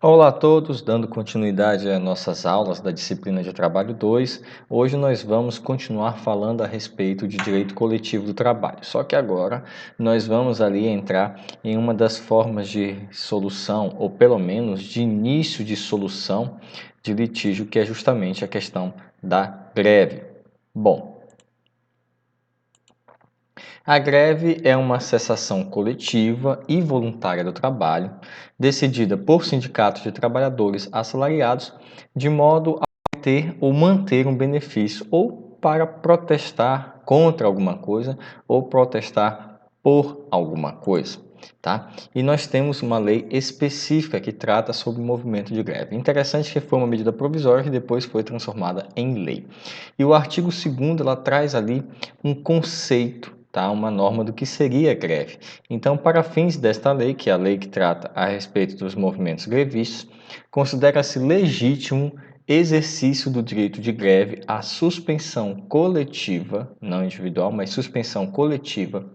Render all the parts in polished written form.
Olá a todos, dando continuidade às nossas aulas da disciplina de trabalho 2, hoje nós vamos continuar falando a respeito de direito coletivo do trabalho. Só que agora nós vamos ali entrar em uma das formas de solução, ou pelo menos de início de solução de litígio, que é justamente a questão da greve. Bom, a greve é uma cessação coletiva e voluntária do trabalho, decidida por sindicatos de trabalhadores assalariados, de modo a ter ou manter um benefício ou para protestar contra alguma coisa ou protestar por alguma coisa. Tá? E nós temos uma lei específica que trata sobre o movimento de greve. Interessante que foi uma medida provisória que depois foi transformada em lei. E o artigo 2º ela traz ali um conceito, tá? Uma norma do que seria greve. Então, para fins desta lei, que é a lei que trata a respeito dos movimentos grevistas, considera-se legítimo exercício do direito de greve a suspensão coletiva, não individual, mas suspensão coletiva,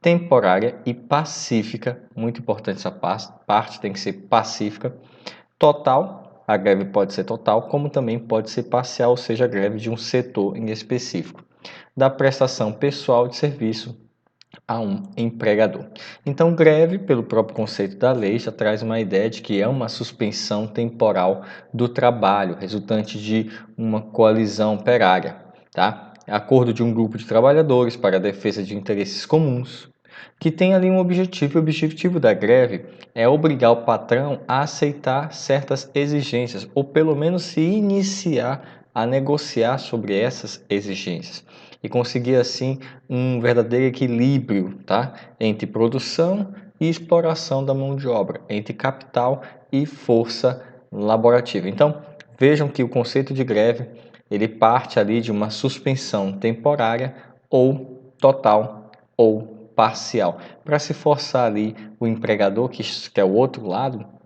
temporária e pacífica, muito importante essa parte, tem que ser pacífica, total, a greve pode ser total, como também pode ser parcial, ou seja, a greve de um setor em específico, da prestação pessoal de serviço a um empregador. Então, greve, pelo próprio conceito da lei, já traz uma ideia de que é uma suspensão temporal do trabalho, resultante de uma coalizão operária, tá? Acordo de um grupo de trabalhadores para a defesa de interesses comuns, que tem ali um objetivo. O objetivo da greve é obrigar o patrão a aceitar certas exigências, ou pelo menos se iniciar a negociar sobre essas exigências e conseguir assim um verdadeiro equilíbrio, tá? Entre produção e exploração da mão de obra, entre capital e força laborativa. Então, vejam que o conceito de greve, ele parte ali de uma suspensão temporária ou total ou parcial, para se forçar ali o empregador, que é o outro lado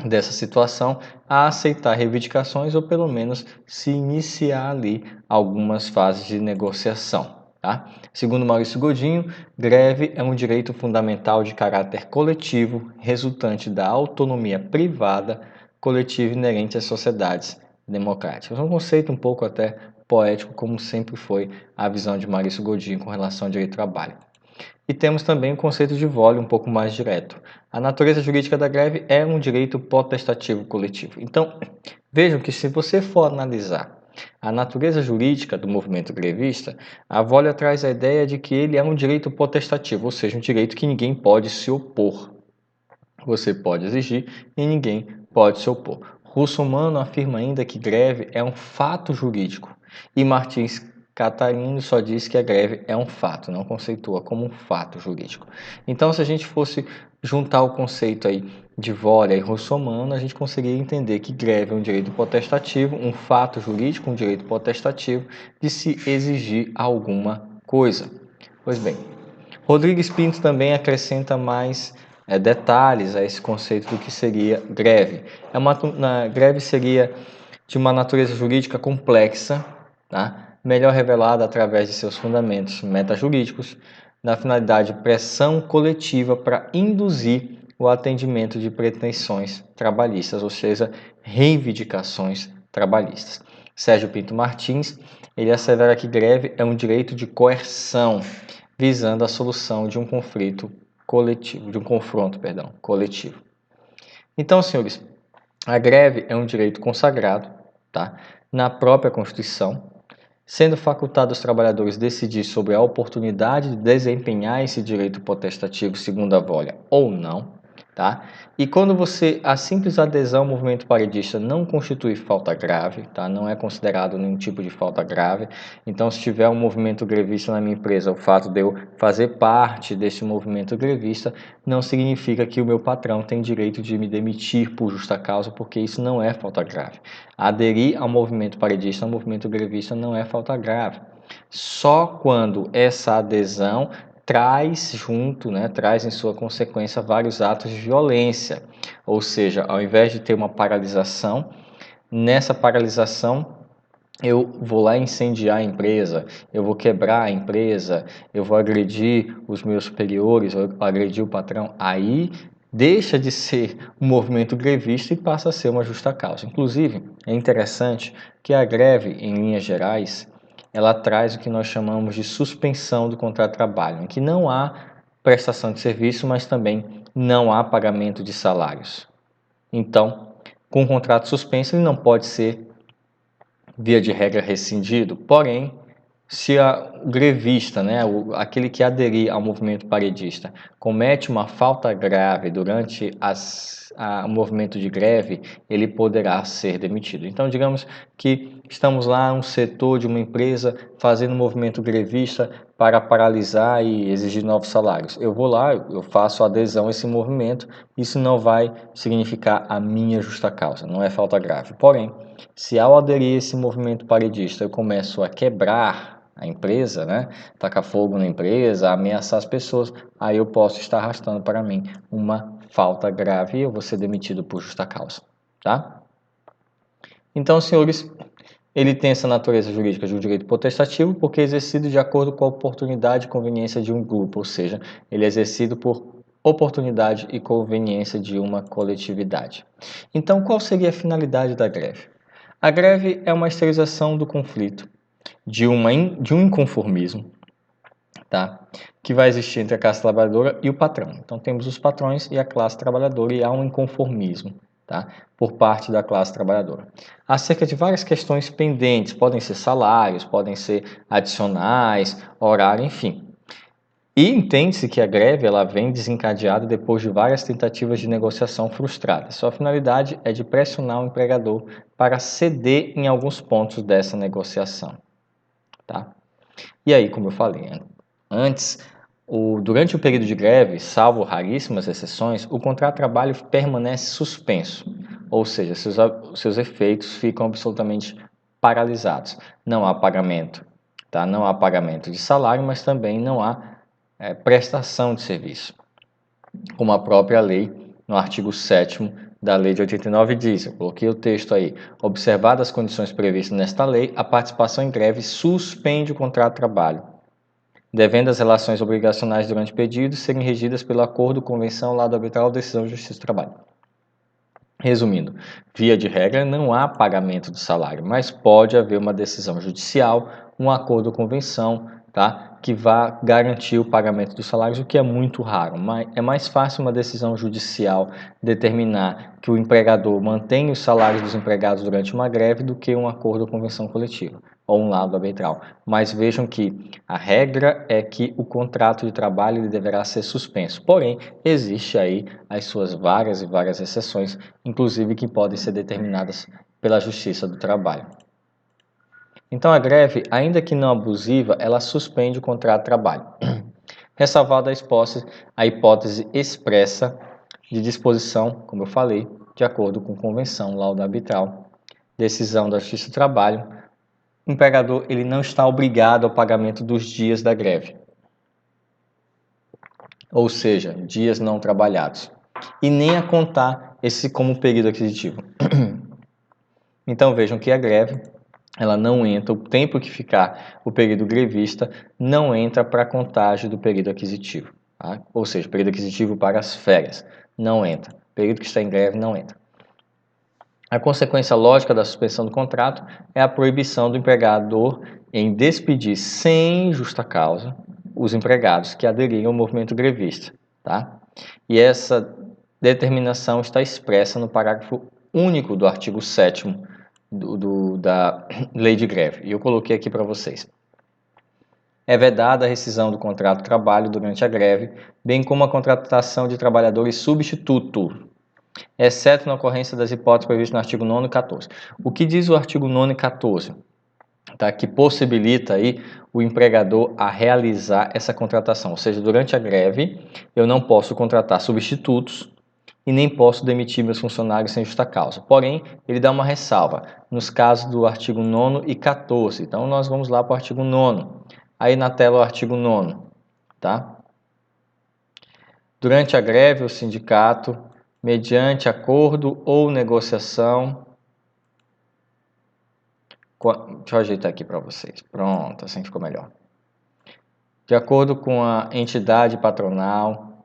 dessa situação, a aceitar reivindicações ou pelo menos se iniciar ali algumas fases de negociação. Tá? Segundo Maurício Godinho, greve é um direito fundamental de caráter coletivo resultante da autonomia privada coletiva inerente às sociedades democráticas. Um conceito um pouco até poético, como sempre foi a visão de Maurício Godinho com relação ao direito do trabalho. E temos também o conceito de vólere um pouco mais direto. A natureza jurídica da greve é um direito potestativo coletivo. Então, vejam que se você for analisar a natureza jurídica do movimento grevista, a vólere traz a ideia de que ele é um direito potestativo, ou seja, um direito que ninguém pode se opor. Você pode exigir e ninguém pode se opor. Russomano afirma ainda que greve é um fato jurídico e Martins Catarino só diz que a greve é um fato, não conceitua como um fato jurídico. Então, se a gente fosse juntar o conceito aí de Vólia e Russomano, a gente conseguiria entender que greve é um direito potestativo, um fato jurídico, um direito potestativo de se exigir alguma coisa. Pois bem, Rodrigues Pinto também acrescenta mais detalhes a esse conceito do que seria greve. Greve seria de uma natureza jurídica complexa, tá? Melhor revelada através de seus fundamentos metajurídicos, na finalidade de pressão coletiva para induzir o atendimento de pretensões trabalhistas, ou seja, reivindicações trabalhistas. Sérgio Pinto Martins, ele assevera que greve é um direito de coerção, visando a solução de um conflito coletivo, de um confronto, coletivo. Então, senhores, a greve é um direito consagrado, tá, na própria Constituição, sendo facultado aos trabalhadores decidir sobre a oportunidade de desempenhar esse direito potestativo segundo a Vólia ou não, tá? E quando a simples adesão ao movimento paredista não constitui falta grave, tá? Não é considerado nenhum tipo de falta grave. Então, se tiver um movimento grevista na minha empresa, o fato de eu fazer parte desse movimento grevista não significa que o meu patrão tem direito de me demitir por justa causa, porque isso não é falta grave. Aderir ao movimento paredista, ao movimento grevista, não é falta grave. Só quando essa adesão traz junto, traz em sua consequência vários atos de violência. Ou seja, ao invés de ter uma paralisação, nessa paralisação eu vou lá incendiar a empresa, eu vou quebrar a empresa, eu vou agredir os meus superiores, eu vou agredir o patrão. Aí deixa de ser um movimento grevista e passa a ser uma justa causa. Inclusive, é interessante que a greve, em linhas gerais, ela traz o que nós chamamos de suspensão do contrato de trabalho, em que não há prestação de serviço, mas também não há pagamento de salários. Então, com o contrato suspenso, ele não pode ser, via de regra, rescindido, porém, se o grevista, né, aquele que aderir ao movimento paredista, comete uma falta grave durante o movimento de greve, ele poderá ser demitido. Então, digamos que estamos lá, um setor de uma empresa fazendo um movimento grevista para paralisar e exigir novos salários. Eu vou lá, eu faço adesão a esse movimento, isso não vai significar a minha justa causa, não é falta grave. Porém, se ao aderir a esse movimento paredista eu começo a quebrar a empresa, né, tacar fogo na empresa, ameaçar as pessoas, aí eu posso estar arrastando para mim uma falta grave e eu vou ser demitido por justa causa, tá? Então, senhores, ele tem essa natureza jurídica de um direito potestativo porque é exercido de acordo com a oportunidade e conveniência de um grupo, ou seja, ele é exercido por oportunidade e conveniência de uma coletividade. Então, qual seria a finalidade da greve? A greve é uma exteriorização do conflito, de um inconformismo, tá? Que vai existir entre a classe trabalhadora e o patrão. Então temos os patrões e a classe trabalhadora e há um inconformismo, tá? Por parte da classe trabalhadora. Acerca de várias questões pendentes, podem ser salários, podem ser adicionais, horário, enfim. E entende-se que a greve ela vem desencadeada depois de várias tentativas de negociação frustradas. Sua finalidade é de pressionar o empregador para ceder em alguns pontos dessa negociação, tá? E aí, como eu falei antes, durante o período de greve, salvo raríssimas exceções, o contrato de trabalho permanece suspenso, ou seja, seus efeitos ficam absolutamente paralisados. Não há pagamento, tá? Não há pagamento de salário, mas também não há prestação de serviço, como a própria lei, no artigo 7º da lei de 89 diz, eu coloquei o texto aí, observadas as condições previstas nesta lei, a participação em greve suspende o contrato de trabalho, devendo as relações obrigacionais durante o período serem regidas pelo acordo, convenção, lado arbitral ou decisão de justiça do trabalho. Resumindo, via de regra não há pagamento de salário, mas pode haver uma decisão judicial, um acordo ou convenção, tá? Que vá garantir o pagamento dos salários, o que é muito raro. Mas é mais fácil uma decisão judicial determinar que o empregador mantenha os salários dos empregados durante uma greve do que um acordo ou convenção coletiva ou um lado arbitral. Mas vejam que a regra é que o contrato de trabalho ele deverá ser suspenso. Porém, existe aí as suas várias e várias exceções, inclusive que podem ser determinadas pela Justiça do Trabalho. Então, a greve, ainda que não abusiva, ela suspende o contrato de trabalho, ressalvada a hipótese expressa de disposição, como eu falei, de acordo com convenção, laudo arbitral, decisão da Justiça do Trabalho. O empregador ele não está obrigado ao pagamento dos dias da greve, ou seja, dias não trabalhados, e nem a contar esse como período aquisitivo. Então vejam que a greve, ela não entra, o tempo que ficar o período grevista não entra para a contagem do período aquisitivo, tá? Ou seja, período aquisitivo para as férias, não entra. O período que está em greve não entra. A consequência lógica da suspensão do contrato é a proibição do empregador em despedir sem justa causa os empregados que aderiram ao movimento grevista, tá? E essa determinação está expressa no parágrafo único do artigo 7º da lei de greve. E eu coloquei aqui para vocês. É vedada a rescisão do contrato de trabalho durante a greve, bem como a contratação de trabalhadores substituto, exceto na ocorrência das hipóteses previstas no artigo 9º e 14. O que diz o artigo 9º e 14? Tá, que possibilita aí o empregador a realizar essa contratação, ou seja, durante a greve eu não posso contratar substitutos e nem posso demitir meus funcionários sem justa causa. Porém, ele dá uma ressalva nos casos do artigo 9º e 14. Então, nós vamos lá para o artigo 9º. Aí na tela o artigo 9º, tá? Durante a greve, o sindicato, mediante acordo ou negociação, deixa eu ajeitar aqui para vocês. Pronto, assim ficou melhor. De acordo com a entidade patronal,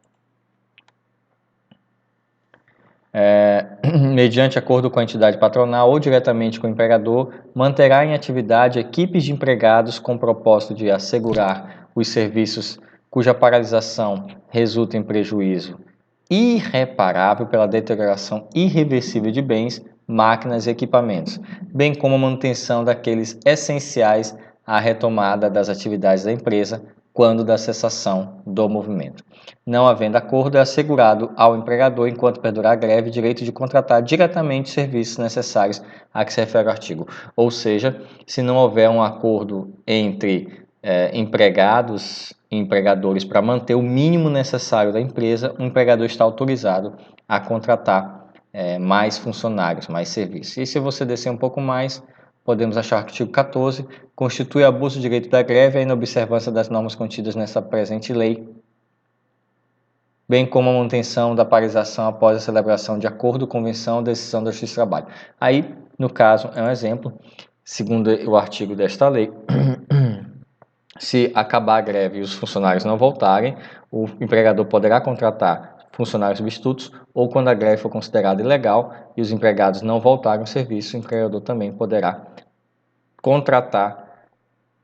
mediante acordo com a entidade patronal ou diretamente com o empregador, manterá em atividade equipes de empregados com o propósito de assegurar os serviços cuja paralisação resulta em prejuízo irreparável pela deterioração irreversível de bens, máquinas e equipamentos, bem como a manutenção daqueles essenciais à retomada das atividades da empresa quando da cessação do movimento. Não havendo acordo, é assegurado ao empregador, enquanto perdurar a greve, o direito de contratar diretamente os serviços necessários a que se refere o artigo. Ou seja, se não houver um acordo entre empregados e empregadores para manter o mínimo necessário da empresa, o empregador está autorizado a contratar mais funcionários, mais serviços. E se você descer um pouco mais, podemos achar o artigo 14, constitui abuso do direito da greve a inobservância das normas contidas nessa presente lei, bem como a manutenção da paralisação após a celebração de acordo, convenção ou decisão da Justiça do Trabalho. Aí, no caso, é um exemplo, segundo o artigo desta lei, se acabar a greve e os funcionários não voltarem, o empregador poderá contratar funcionários substitutos, ou quando a greve for considerada ilegal e os empregados não voltarem ao serviço, o empregador também poderá contratar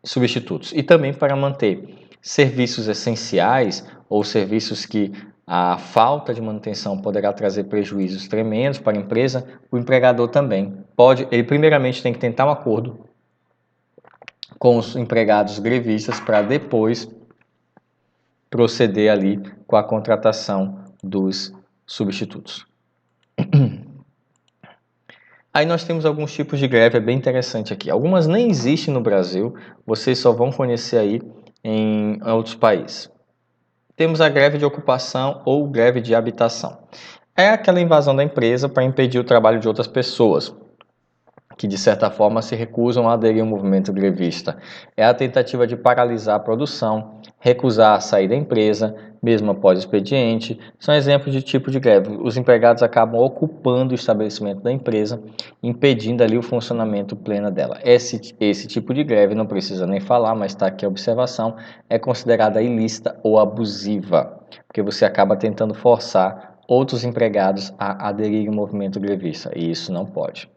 substitutos. E também para manter serviços essenciais ou serviços que a falta de manutenção poderá trazer prejuízos tremendos para a empresa, o empregador também pode, ele primeiramente tem que tentar um acordo com os empregados grevistas para depois proceder ali com a contratação dos substitutos. Aí nós temos alguns tipos de greve, é bem interessante aqui. Algumas nem existem no Brasil, vocês só vão conhecer aí em outros países. Temos a greve de ocupação ou greve de habitação. É aquela invasão da empresa para impedir o trabalho de outras pessoas, que de certa forma se recusam a aderir ao movimento grevista. É a tentativa de paralisar a produção, recusar a sair da empresa, mesmo após o expediente. São exemplos de tipo de greve. Os empregados acabam ocupando o estabelecimento da empresa, impedindo ali o funcionamento pleno dela. Esse tipo de greve, não precisa nem falar, mas está aqui a observação, é considerada ilícita ou abusiva, porque você acaba tentando forçar outros empregados a aderir ao movimento grevista, e isso não pode.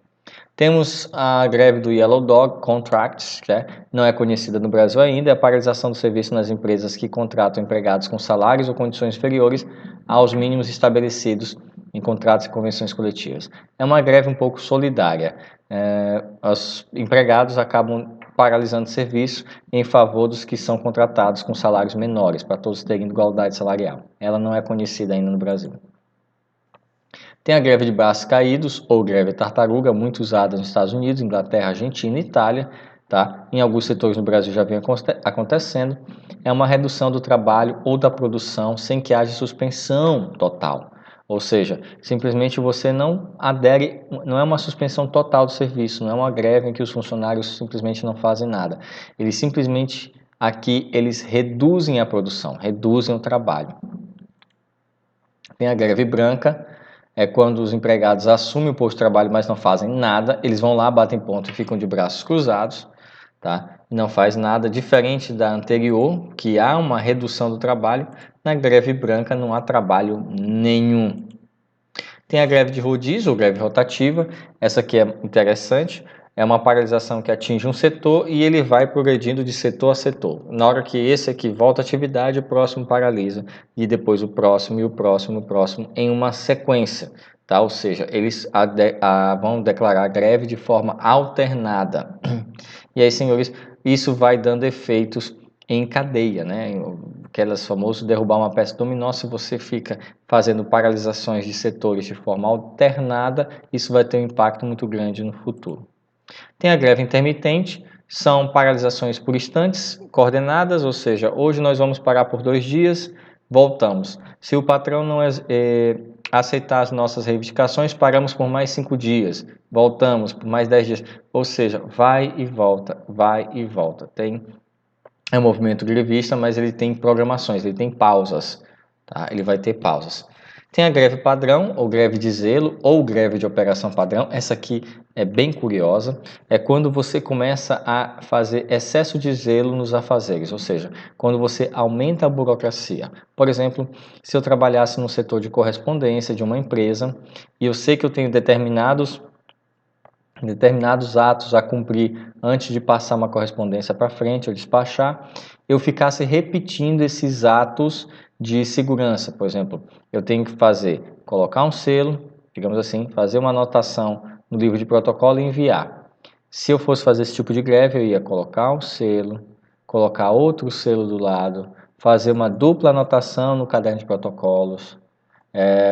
Temos a greve do Yellow Dog Contracts, que não é conhecida no Brasil ainda, é a paralisação do serviço nas empresas que contratam empregados com salários ou condições inferiores aos mínimos estabelecidos em contratos e convenções coletivas. É uma greve um pouco solidária. Os empregados acabam paralisando o serviço em favor dos que são contratados com salários menores, para todos terem igualdade salarial. Ela não é conhecida ainda no Brasil. Tem a greve de braços caídos, ou greve tartaruga, muito usada nos Estados Unidos, Inglaterra, Argentina e Itália. Tá? Em alguns setores no Brasil já vem acontecendo. É uma redução do trabalho ou da produção sem que haja suspensão total. Ou seja, simplesmente você não adere, não é uma suspensão total do serviço, não é uma greve em que os funcionários simplesmente não fazem nada. Eles simplesmente, aqui, eles reduzem a produção, reduzem o trabalho. Tem a greve branca, é quando os empregados assumem o posto de trabalho, mas não fazem nada, eles vão lá, batem ponto e ficam de braços cruzados, tá? Não faz nada, diferente da anterior, que há uma redução do trabalho, na greve branca não há trabalho nenhum. Tem a greve de rodízio, ou greve rotativa, essa aqui é interessante, é uma paralisação que atinge um setor e ele vai progredindo de setor a setor. Na hora que esse aqui volta à atividade, o próximo paralisa, e depois o próximo, e o próximo, em uma sequência. Tá? Ou seja, eles vão declarar greve de forma alternada. E aí, senhores, isso vai dando efeitos em cadeia, né? Aquelas famosas derrubar uma peça dominó, se você fica fazendo paralisações de setores de forma alternada, isso vai ter um impacto muito grande no futuro. Tem a greve intermitente, são paralisações por instantes coordenadas, ou seja, hoje nós vamos parar por 2 dias, voltamos. Se o patrão não aceitar as nossas reivindicações, paramos por mais 5 dias, voltamos por mais 10 dias, ou seja, vai e volta, vai e volta. É um movimento grevista, mas ele tem programações, ele tem pausas, tá? Ele vai ter pausas. Tem a greve padrão, ou greve de zelo, ou greve de operação padrão. Essa aqui é bem curiosa. É quando você começa a fazer excesso de zelo nos afazeres, ou seja, quando você aumenta a burocracia. Por exemplo, se eu trabalhasse no setor de correspondência de uma empresa e eu sei que eu tenho determinados atos a cumprir antes de passar uma correspondência para frente ou despachar, eu ficasse repetindo esses atos de segurança. Por exemplo, eu tenho que colocar um selo, digamos assim, fazer uma anotação no livro de protocolo e enviar. Se eu fosse fazer esse tipo de greve, eu ia colocar um selo, colocar outro selo do lado, fazer uma dupla anotação no caderno de protocolos,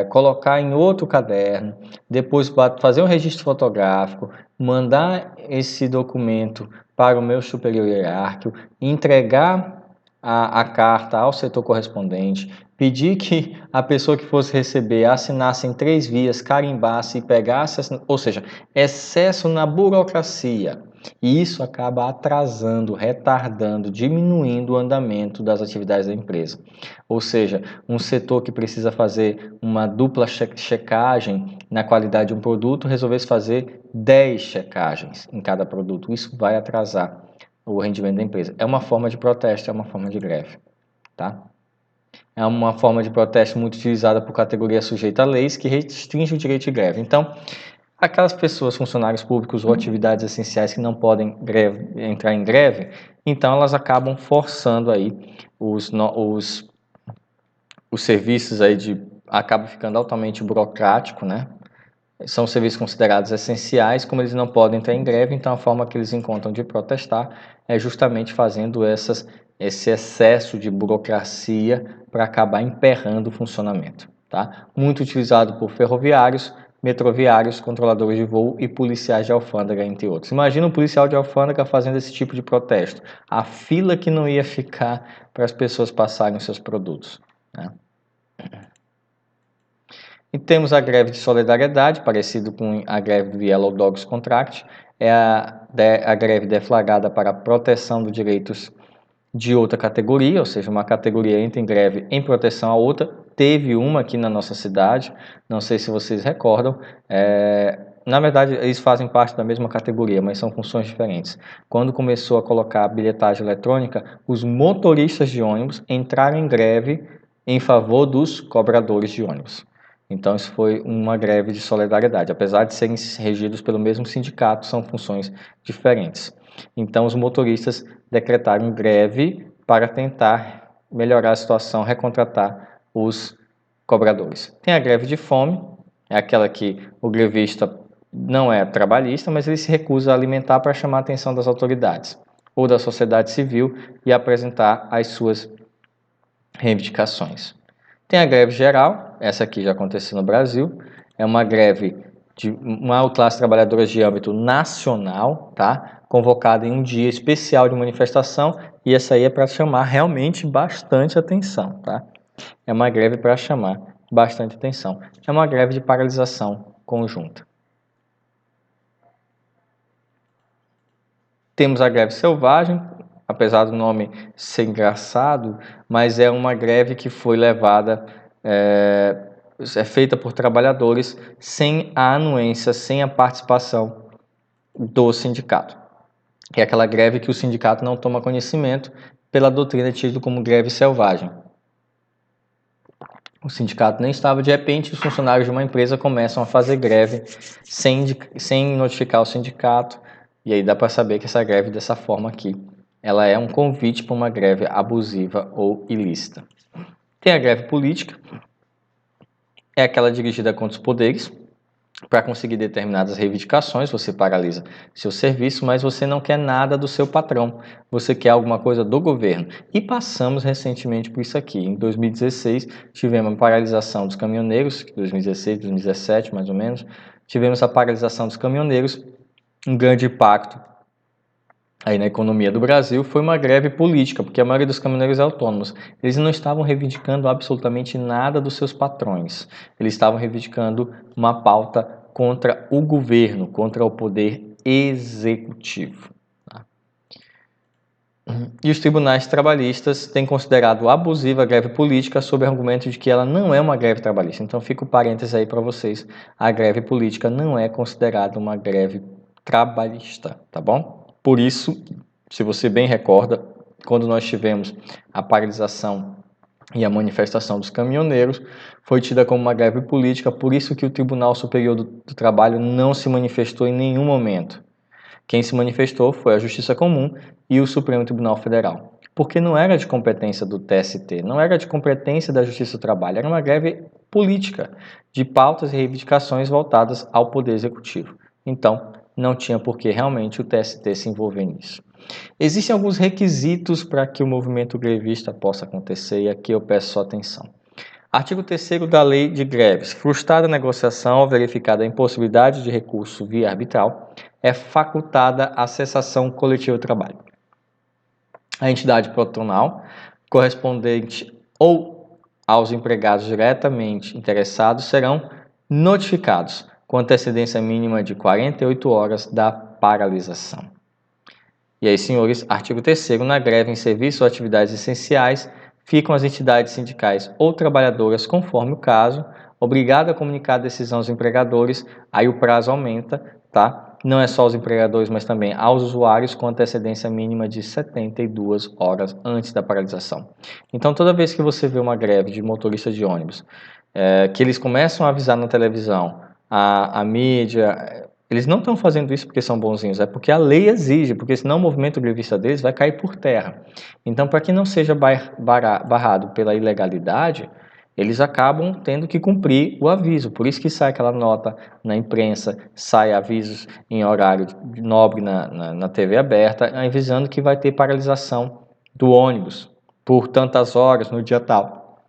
colocar em outro caderno, depois fazer um registro fotográfico, mandar esse documento para o meu superior hierárquico, entregar a carta ao setor correspondente, pedir que a pessoa que fosse receber assinasse em 3 vias, carimbasse e pegasse, ou seja, excesso na burocracia. E isso acaba atrasando, retardando, diminuindo o andamento das atividades da empresa. Ou seja, um setor que precisa fazer uma dupla checagem na qualidade de um produto, resolvesse fazer 10 checagens em cada produto. Isso vai atrasar o rendimento da empresa. É uma forma de protesto, é uma forma de greve. Tá? É uma forma de protesto muito utilizada por categoria sujeita a leis que restringe o direito de greve. Então, aquelas pessoas, funcionários públicos ou atividades essenciais que não podem entrar em greve, então elas acabam forçando aí os serviços aí acaba ficando altamente burocrático, né? São serviços considerados essenciais, como eles não podem entrar em greve, então a forma que eles encontram de protestar é justamente fazendo esse excesso de burocracia para acabar emperrando o funcionamento. Tá? Muito utilizado por ferroviários, metroviários, controladores de voo e policiais de alfândega, entre outros. Imagina um policial de alfândega fazendo esse tipo de protesto. A fila que não ia ficar para as pessoas passarem os seus produtos. Né? E temos a greve de solidariedade, parecido com a greve do Yellow Dogs Contract, é a greve deflagrada para a proteção dos direitos de outra categoria, ou seja, uma categoria entra em greve em proteção a outra. Teve uma aqui na nossa cidade, não sei se vocês recordam, na verdade eles fazem parte da mesma categoria, mas são funções diferentes. Quando começou a colocar a bilhetagem eletrônica, os motoristas de ônibus entraram em greve em favor dos cobradores de ônibus. Então, isso foi uma greve de solidariedade. Apesar de serem regidos pelo mesmo sindicato, são funções diferentes. Então, os motoristas decretaram greve para tentar melhorar a situação, recontratar os cobradores. Tem a greve de fome, é aquela que o grevista não é trabalhista, mas ele se recusa a alimentar para chamar a atenção das autoridades ou da sociedade civil e apresentar as suas reivindicações. Tem a greve geral, essa aqui já aconteceu no Brasil, é uma greve de uma classe trabalhadora de âmbito nacional, tá? Convocada em um dia especial de manifestação, e essa aí é para chamar realmente bastante atenção, tá? É uma greve para chamar bastante atenção. É uma greve de paralisação conjunta. Temos a greve selvagem, apesar do nome ser engraçado, mas é uma greve que foi levada, é feita por trabalhadores sem a anuência, sem a participação do sindicato. É aquela greve que o sindicato não toma conhecimento pela doutrina tida como greve selvagem. O sindicato nem estava, de repente, os funcionários de uma empresa começam a fazer greve sem notificar o sindicato, e aí dá para saber que essa greve, dessa forma aqui, ela é um convite para uma greve abusiva ou ilícita. Tem a greve política, é aquela dirigida contra os poderes, para conseguir determinadas reivindicações, você paralisa seu serviço, mas você não quer nada do seu patrão, você quer alguma coisa do governo. E passamos recentemente por isso aqui. Em 2016, tivemos a paralisação dos caminhoneiros, 2016, 2017 mais ou menos, tivemos a paralisação dos caminhoneiros, um grande impacto aí na economia do Brasil. Foi uma greve política, porque a maioria dos caminhoneiros é autônomos. Eles não estavam reivindicando absolutamente nada dos seus patrões. Eles estavam reivindicando uma pauta contra o governo, contra o poder executivo. Tá? E os tribunais trabalhistas têm considerado abusiva a greve política sob o argumento de que ela não é uma greve trabalhista. Então fica o parênteses aí para vocês, a greve política não é considerada uma greve trabalhista, tá bom? Por isso, se você bem recorda, quando nós tivemos a paralisação e a manifestação dos caminhoneiros, foi tida como uma greve política, por isso que o Tribunal Superior do Trabalho não se manifestou em nenhum momento. Quem se manifestou foi a Justiça Comum e o Supremo Tribunal Federal, porque não era de competência do TST, não era de competência da Justiça do Trabalho, era uma greve política, de pautas e reivindicações voltadas ao Poder Executivo. Então, não tinha por que realmente o TST se envolver nisso. Existem alguns requisitos para que o movimento grevista possa acontecer e aqui eu peço sua atenção. Artigo 3º da Lei de Greves. Frustrada a negociação ou verificada a impossibilidade de recurso via arbitral, é facultada a cessação coletiva do trabalho. A entidade patronal correspondente ou aos empregados diretamente interessados serão notificados com antecedência mínima de 48 horas da paralisação. E aí, senhores, artigo 3º, na greve em serviço ou atividades essenciais, ficam as entidades sindicais ou trabalhadoras, conforme o caso, obrigadas a comunicar a decisão aos empregadores, aí o prazo aumenta, tá? Não é só aos empregadores, mas também aos usuários, com antecedência mínima de 72 horas antes da paralisação. Então, toda vez que você vê uma greve de motorista de ônibus, que eles começam a avisar na televisão, a mídia, eles não estão fazendo isso porque são bonzinhos, é porque a lei exige, porque senão o movimento grevista deles vai cair por terra. Então, para que não seja barrado pela ilegalidade, eles acabam tendo que cumprir o aviso. Por isso que sai aquela nota na imprensa, sai avisos em horário nobre na TV aberta, avisando que vai ter paralisação do ônibus por tantas horas no dia tal.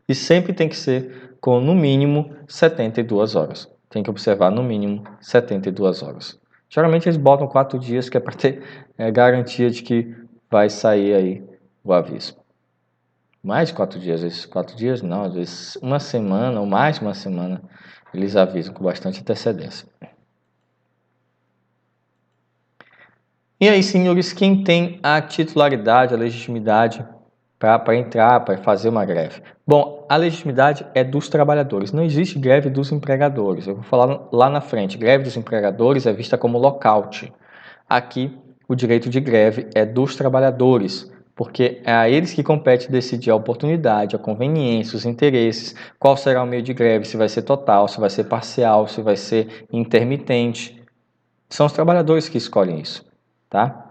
E sempre tem que ser com no mínimo 72 horas. Tem que observar no mínimo 72 horas. Geralmente eles botam 4 dias, que é para ter garantia de que vai sair aí o aviso. Mais de 4 dias, às vezes 4 dias não, às vezes uma semana ou mais de uma semana eles avisam com bastante antecedência. E aí, senhores, quem tem a titularidade, a legitimidade para entrar, para fazer uma greve? Bom, a legitimidade é dos trabalhadores, não existe greve dos empregadores. Eu vou falar lá na frente, greve dos empregadores é vista como lockout. Aqui, o direito de greve é dos trabalhadores, porque é a eles que compete decidir a oportunidade, a conveniência, os interesses, qual será o meio de greve, se vai ser total, se vai ser parcial, se vai ser intermitente. São os trabalhadores que escolhem isso, tá?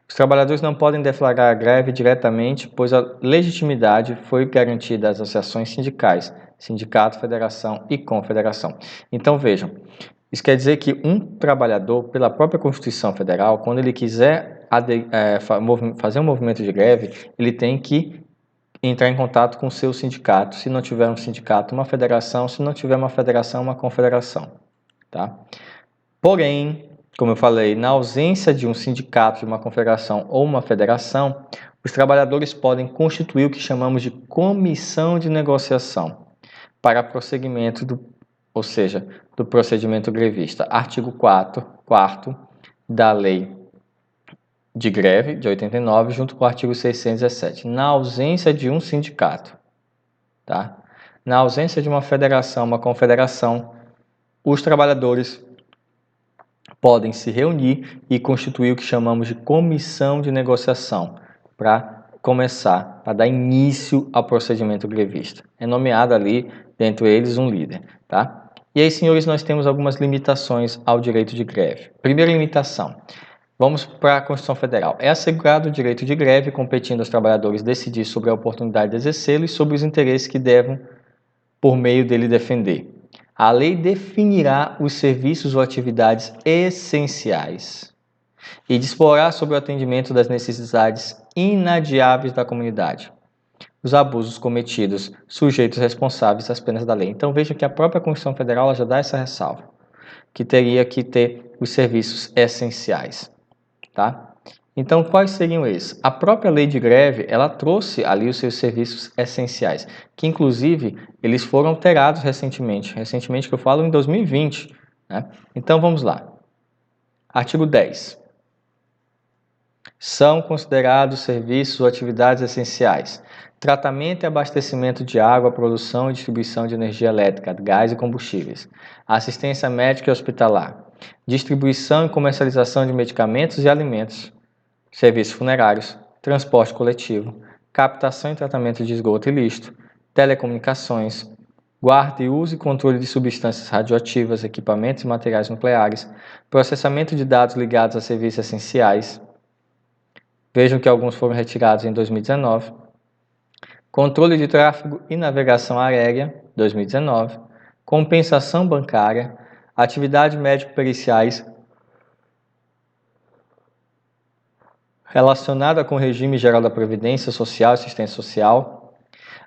Os trabalhadores não podem deflagrar a greve diretamente, pois a legitimidade foi garantida às associações sindicais, sindicato, federação e confederação. Então vejam, isso quer dizer que um trabalhador, pela própria Constituição Federal, quando ele quiser fazer um movimento de greve, ele tem que entrar em contato com o seu sindicato. Se não tiver um sindicato, uma federação. Se não tiver uma federação, uma confederação. Tá? Porém, como eu falei, na ausência de um sindicato, de uma confederação ou uma federação, os trabalhadores podem constituir o que chamamos de comissão de negociação para prosseguimento ou seja, do procedimento grevista. Artigo 4º da Lei de Greve de 89, junto com o artigo 617. Na ausência de um sindicato, tá? Na ausência de uma federação, uma confederação, os trabalhadores podem se reunir e constituir o que chamamos de comissão de negociação para começar, para dar início ao procedimento grevista. É nomeado ali, dentre eles, um líder, tá? E aí, senhores, nós temos algumas limitações ao direito de greve. Primeira limitação, vamos para a Constituição Federal. É assegurado o direito de greve, competindo aos trabalhadores decidir sobre a oportunidade de exercê-lo e sobre os interesses que devem, por meio dele, defender. A lei definirá os serviços ou atividades essenciais e disporá sobre o atendimento das necessidades inadiáveis da comunidade. Os abusos cometidos, sujeitos responsáveis às penas da lei. Então veja que a própria Constituição Federal já dá essa ressalva, que teria que ter os serviços essenciais. Tá? Então, quais seriam esses? A própria lei de greve, ela trouxe ali os seus serviços essenciais, que inclusive eles foram alterados recentemente que eu falo em 2020. Né? Então, vamos lá. Artigo 10. São considerados serviços ou atividades essenciais: tratamento e abastecimento de água, produção e distribuição de energia elétrica, gás e combustíveis, assistência médica e hospitalar, distribuição e comercialização de medicamentos e alimentos, serviços funerários, transporte coletivo, captação e tratamento de esgoto ilícito, telecomunicações, guarda e uso e controle de substâncias radioativas, equipamentos e materiais nucleares, processamento de dados ligados a serviços essenciais. Vejam que alguns foram retirados em 2019. Controle de tráfego e navegação aérea, 2019. Compensação bancária, atividades médico-periciais relacionada com o regime geral da Previdência Social e Assistência Social,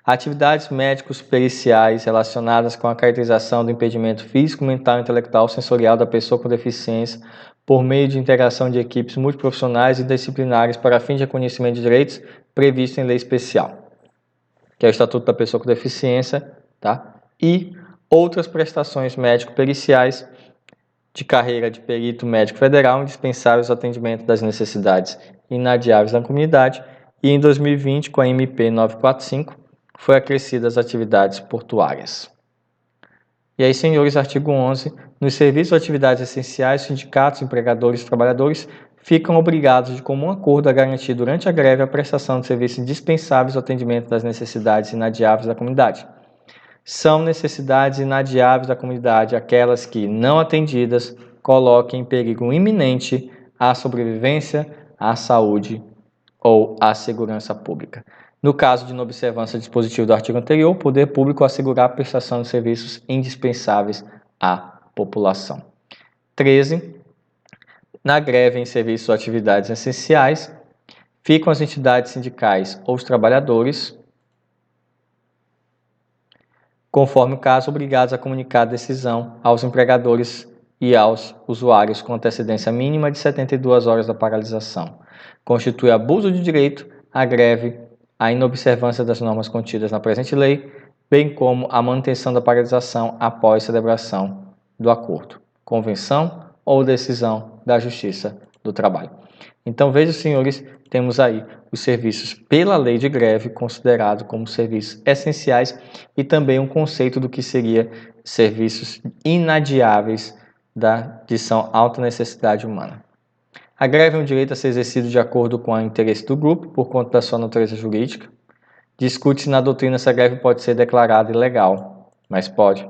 atividades médicos periciais relacionadas com a caracterização do impedimento físico, mental, intelectual, sensorial da pessoa com deficiência por meio de integração de equipes multiprofissionais e disciplinares para fim de reconhecimento de direitos previsto em lei especial, que é o Estatuto da Pessoa com Deficiência, tá? E outras prestações médico-periciais de carreira de perito médico federal indispensáveis ao atendimento das necessidades inadiáveis da comunidade, e em 2020, com a MP 945, foi acrescida as atividades portuárias. E aí, senhores, artigo 11, nos serviços ou atividades essenciais, sindicatos, empregadores e trabalhadores ficam obrigados de comum acordo a garantir durante a greve a prestação de serviços indispensáveis ao atendimento das necessidades inadiáveis da comunidade. São necessidades inadiáveis da comunidade aquelas que, não atendidas, coloquem em perigo iminente a sobrevivência, a saúde ou a segurança pública. No caso de inobservância do dispositivo do artigo anterior, o poder público assegurar a prestação de serviços indispensáveis à população. 13. Na greve em serviços ou atividades essenciais, ficam as entidades sindicais ou os trabalhadores, conforme o caso, obrigados a comunicar a decisão aos empregadores e aos usuários com antecedência mínima de 72 horas da paralisação. Constitui abuso de direito a greve, a inobservância das normas contidas na presente lei, bem como a manutenção da paralisação após celebração do acordo, convenção ou decisão da Justiça do Trabalho. Então, vejam, senhores, temos aí os serviços pela lei de greve considerados como serviços essenciais e também um conceito do que seria serviços inadiáveis de são alta necessidade humana. A greve é um direito a ser exercido de acordo com o interesse do grupo, por conta da sua natureza jurídica. Discute-se na doutrina se a greve pode ser declarada ilegal, mas pode.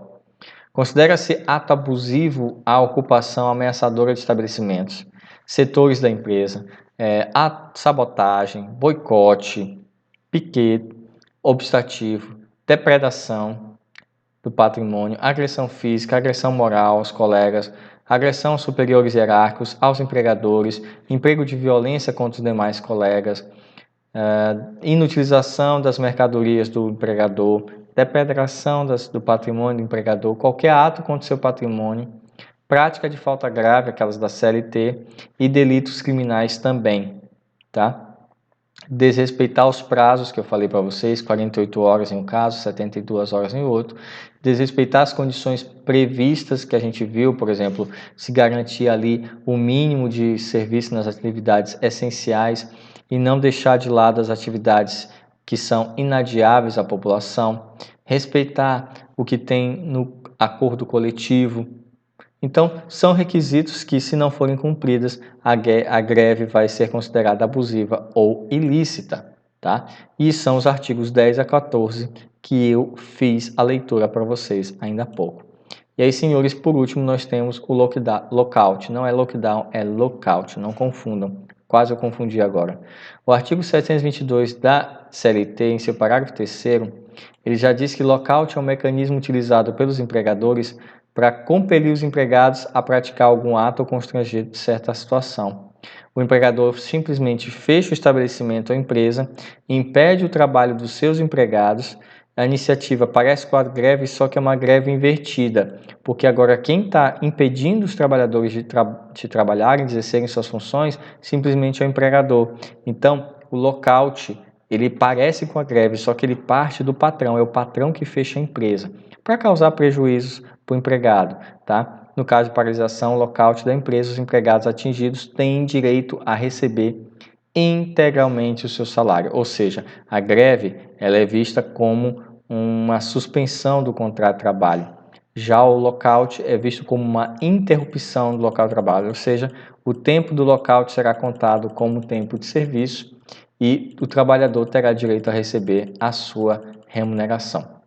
Considera-se ato abusivo a ocupação ameaçadora de estabelecimentos, setores da empresa, a sabotagem, boicote, piquete, obstrativo, depredação do patrimônio, agressão física, agressão moral aos colegas, agressão aos superiores hierárquicos, aos empregadores, emprego de violência contra os demais colegas, inutilização das mercadorias do empregador, depredação do patrimônio do empregador, qualquer ato contra o seu patrimônio, prática de falta grave, aquelas da CLT, e delitos criminais também, tá? Desrespeitar os prazos que eu falei para vocês, 48 horas em um caso, 72 horas em outro, desrespeitar as condições previstas que a gente viu, por exemplo, se garantir ali o mínimo de serviço nas atividades essenciais e não deixar de lado as atividades que são inadiáveis à população, respeitar o que tem no acordo coletivo. Então, são requisitos que, se não forem cumpridas, a greve vai ser considerada abusiva ou ilícita, tá? E são os artigos 10 a 14 que eu fiz a leitura para vocês ainda há pouco. E aí, senhores, por último, nós temos o lockout. Não é lockdown, é lockout, não confundam. Quase eu confundi agora. O artigo 722 da CLT, em seu parágrafo 3º, ele já diz que lockout é um mecanismo utilizado pelos empregadores para compelir os empregados a praticar algum ato ou constranger certa situação. O empregador simplesmente fecha o estabelecimento ou empresa, impede o trabalho dos seus empregados. A iniciativa parece com a greve, só que é uma greve invertida, porque agora quem está impedindo os trabalhadores de trabalharem, de exercerem suas funções, simplesmente é o empregador. Então, o lockout, ele parece com a greve, só que ele parte do patrão, é o patrão que fecha a empresa, para causar prejuízos para o empregado, tá? no caso de paralisação, lockout da empresa, os empregados atingidos têm direito a receber integralmente o seu salário, ou seja, a greve ela é vista como uma suspensão do contrato de trabalho. Já o lockout é visto como uma interrupção do local de trabalho, ou seja, o tempo do lockout será contado como tempo de serviço e o trabalhador terá direito a receber a sua remuneração.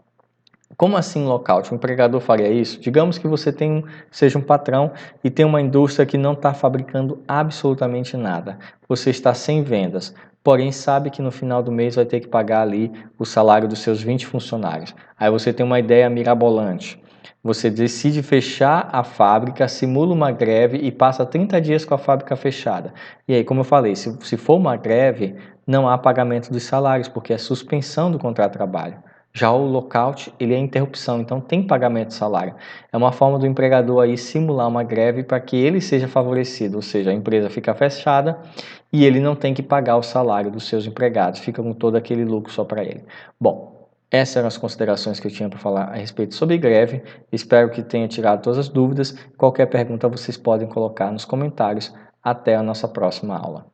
Como assim lockout? O empregador faria isso? Digamos que você seja um patrão e tem uma indústria que não está fabricando absolutamente nada. Você está sem vendas, porém sabe que no final do mês vai ter que pagar ali o salário dos seus 20 funcionários. Aí você tem uma ideia mirabolante. Você decide fechar a fábrica, simula uma greve e passa 30 dias com a fábrica fechada. E aí, como eu falei, se for uma greve, não há pagamento dos salários, porque é suspensão do contrato de trabalho. Já o lockout, ele é interrupção, então tem pagamento de salário. É uma forma do empregador aí simular uma greve para que ele seja favorecido, ou seja, a empresa fica fechada e ele não tem que pagar o salário dos seus empregados, fica com todo aquele lucro só para ele. Bom, essas eram as considerações que eu tinha para falar a respeito sobre greve. Espero que tenha tirado todas as dúvidas. Qualquer pergunta vocês podem colocar nos comentários. Até a nossa próxima aula.